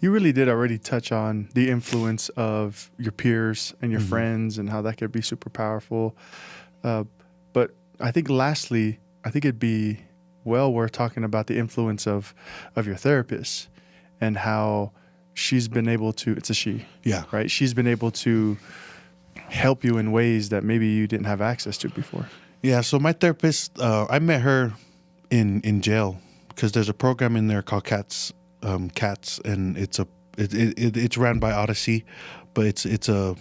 You really did already touch on the influence of your peers and your friends and how that could be super powerful. Uh, but I think lastly, I think it'd be well worth talking about the influence of your therapist and how she's been able to, it's a she, Yeah. right? She's been able to help you in ways that maybe you didn't have access to before. Yeah. So my therapist, I met her in jail because there's a program in there called Cats, and it's ran by Odyssey, but it's a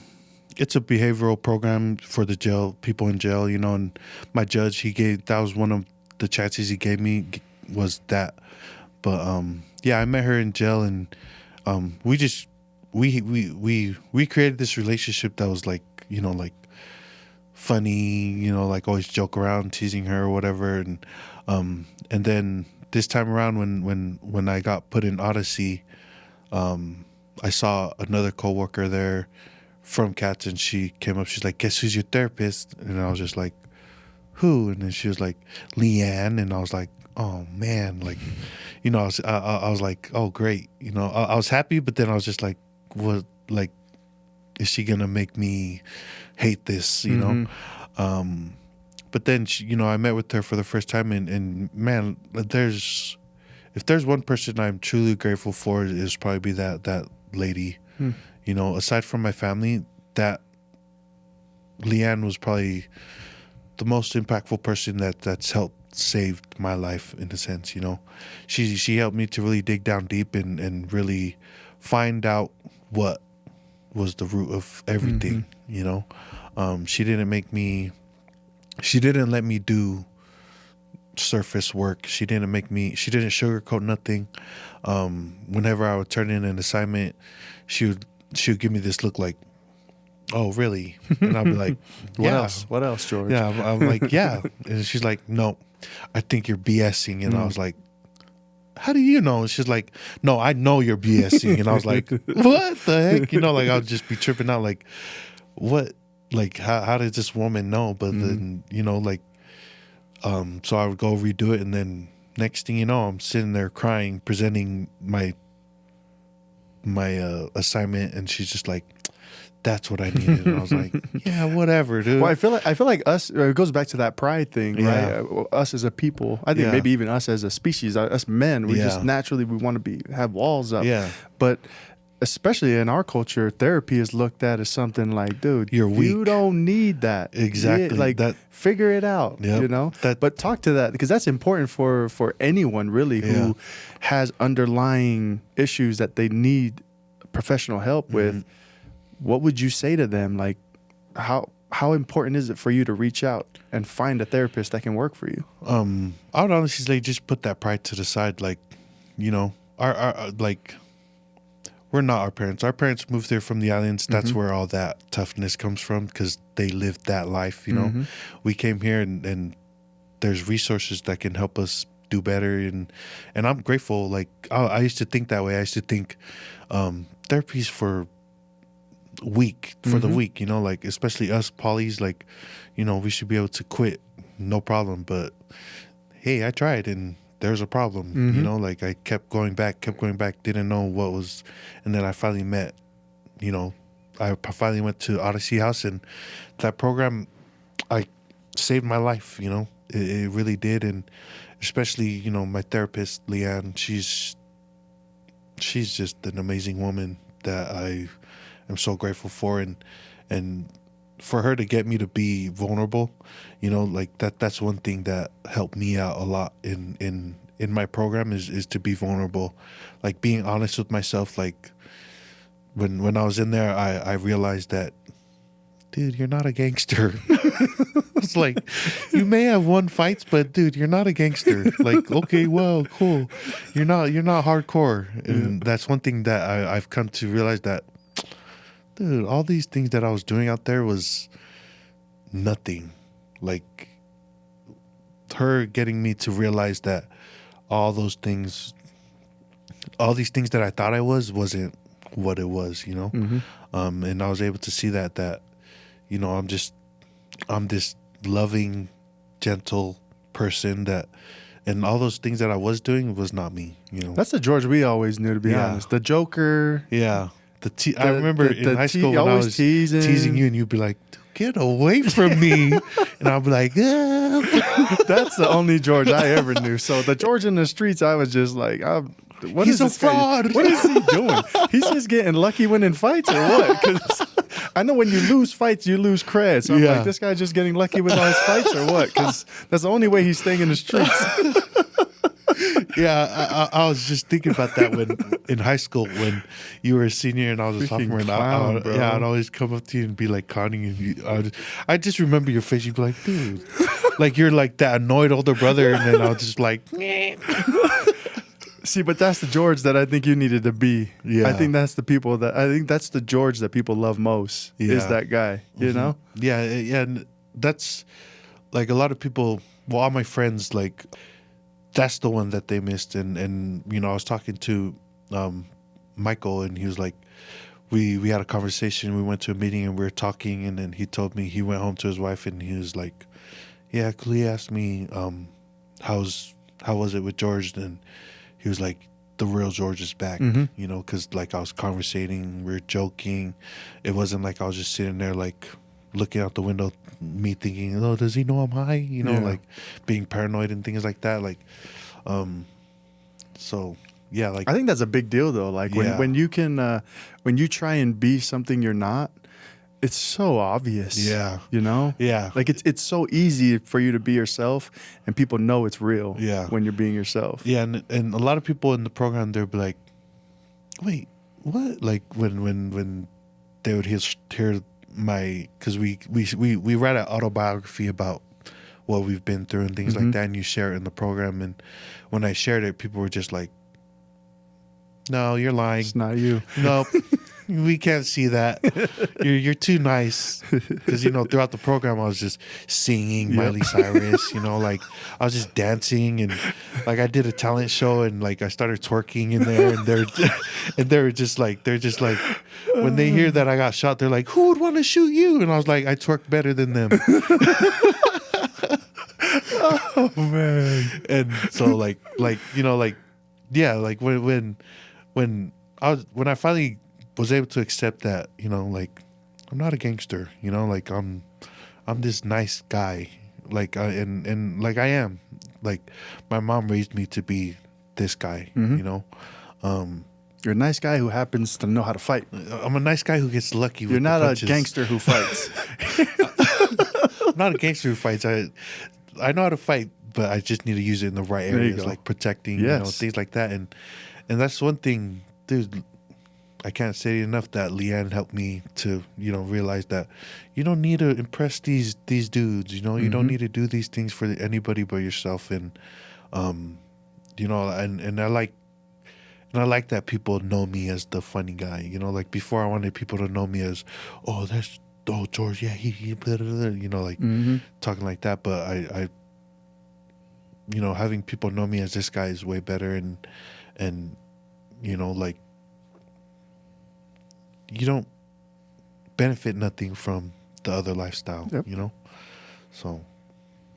behavioral program for the jail people in jail, you know. And my judge, that was one of the chances he gave me was that. But yeah, I met her in jail, and we just we created this relationship that was like, you know, like funny, you know, like always joke around, teasing her or whatever. And then this time around when I got put in Odyssey, I saw another coworker there from Cats, and she came up, she's like, guess who's your therapist? And I was just like, who? And then she was like, Leanne. And I was like, oh man, like, you know, I was like, oh great, you know, I was happy, but then I was just like, what, like, is she gonna make me hate this, you know? But then she, you know, I met with her for the first time, and man, if there's one person I'm truly grateful for, is probably that lady. You know, aside from my family, that Leanne was probably the most impactful person that's helped saved my life in a sense. You know, she helped me to really dig down deep and really find out what was the root of everything. You know, she didn't let me do surface work. She didn't sugarcoat nothing. Whenever I would turn in an assignment, she would give me this look like, oh really? And I'd be like, yeah. What else, George? Yeah, I'm like, yeah. And she's like, no, I think you're BSing. And I was like, how do you know? And she's like, no, I know you're BSing. And I was like, what the heck? You know, like, I'll just be tripping out, like, what, like, how did this woman know? But then, you know, like, so I would go redo it, and then next thing you know, I'm sitting there crying, presenting my assignment, and she's just like, that's what I needed. And I was like, yeah, whatever, dude. Well, I feel like us, it goes back to that pride thing, right? Us as a people, I think maybe even us as a species, us men, we just naturally, we want to have walls up. Yeah. But especially in our culture, therapy is looked at as something like, dude, you're weak. You don't need that. Exactly. Like, figure it out, you know? But talk to that, because that's important for anyone really who has underlying issues that they need professional help with. What would you say to them? Like, how important is it for you to reach out and find a therapist that can work for you? I would honestly say just put that pride to the side. Like, you know, our like, we're not our parents. Our parents moved here from the islands. That's where all that toughness comes from, because they lived that life, you know. We came here, and there's resources that can help us do better. And I'm grateful. Like, I used to think that way. I used to think therapy's for the weak, you know, like, especially us polys, like, you know, we should be able to quit, no problem. But hey, I tried, and there's a problem, you know, like, I kept going back, didn't know what was. And then I finally met, you know, I finally went to Odyssey House, and that program, I saved my life, you know, it really did. And especially, you know, my therapist, Leanne, she's just an amazing woman that I am so grateful for. And for her to get me to be vulnerable, you know, like, that's one thing that helped me out a lot in my program is to be vulnerable, like being honest with myself. Like, when I was in there, I realized that, dude, you're not a gangster. It's like, you may have won fights, but dude, you're not a gangster. Like, okay, well, cool. You're not hardcore. And that's one thing that I've come to realize, that, dude, all these things that I was doing out there was nothing. Like, her getting me to realize that all these things that I thought I wasn't what it was, you know? And I was able to see that, you know, I'm this loving, gentle person that and all those things that I was doing was not me. That's the George we always knew, to be honest. The joker. Yeah. I remember in high school when I was teasing you, and you'd be like, "Get away from me," and I'd be like, That's the only George I ever knew. So the George in the streets, I was just like, he's a fraud. What is he doing? He's just getting lucky winning fights or what? Because I know when you lose fights, you lose cred. So I'm like, this guy's just getting lucky with all his fights or what? Because that's the only way he's staying in the streets. Yeah, I was just thinking about that when in high school when you were a senior and I was a sophomore. And I'd always come up to you and be like conning you. I just remember your face. You'd be like, dude, like you're like that annoyed older brother, and then I was just like, see, but that's the George that I think you needed to be. Yeah, I think that's the George that people love most. Yeah. Is that guy? You know? Yeah, yeah. And that's like a lot of people. Well, all my friends like. That's the one that they missed, and I was talking to Michael, and he was like, we had a conversation. We went to a meeting, and we were talking, and then he told me he went home to his wife, and he was like, "Yeah, Klee asked me, how was it with George?" And he was like, "The real George is back," because like I was conversating, we were joking. It wasn't like I was just sitting there like looking out the window, me thinking, "Oh, does he know I'm high?" Like being paranoid and things like that. Like, so yeah, like I think that's a big deal though. Like when you can, when you try and be something you're not, it's so obvious. Yeah, Yeah, like it's so easy for you to be yourself, and people know it's real. Yeah, when you're being yourself. Yeah, and a lot of people in the program, they'll be like, "Wait, what?" Like when they would hear because we write an autobiography about what we've been through and things like that, and you share it in the program. And when I shared it, people were just like, "No, you're lying. It's not you. Nope, we can't see that. You're too nice." Because throughout the program, I was just singing Miley Cyrus. Like I was just dancing, and like I did a talent show, and like I started twerking in there, and they're just like when they hear that I got shot, they're like, "Who would want to shoot you?" And I was like, "I twerked better than them." Oh man! And so like yeah, like when I finally was able to accept that, like I'm not a gangster, like I'm this nice guy, like and like I am, like my mom raised me to be this guy, You're a nice guy who happens to know how to fight. I'm a nice guy who gets lucky. You're not a gangster who fights. I'm not a gangster who fights. I know how to fight, but I just need to use it in the right areas, like protecting, things like that. And that's one thing, dude. I can't say enough that Leanne helped me to, realize that you don't need to impress these dudes. You don't need to do these things for anybody but yourself. And and I like that people know me as the funny guy. Like before I wanted people to know me as, George, yeah, he blah, blah, blah, like talking like that. But I having people know me as this guy is way better. And like you don't benefit nothing from the other lifestyle, so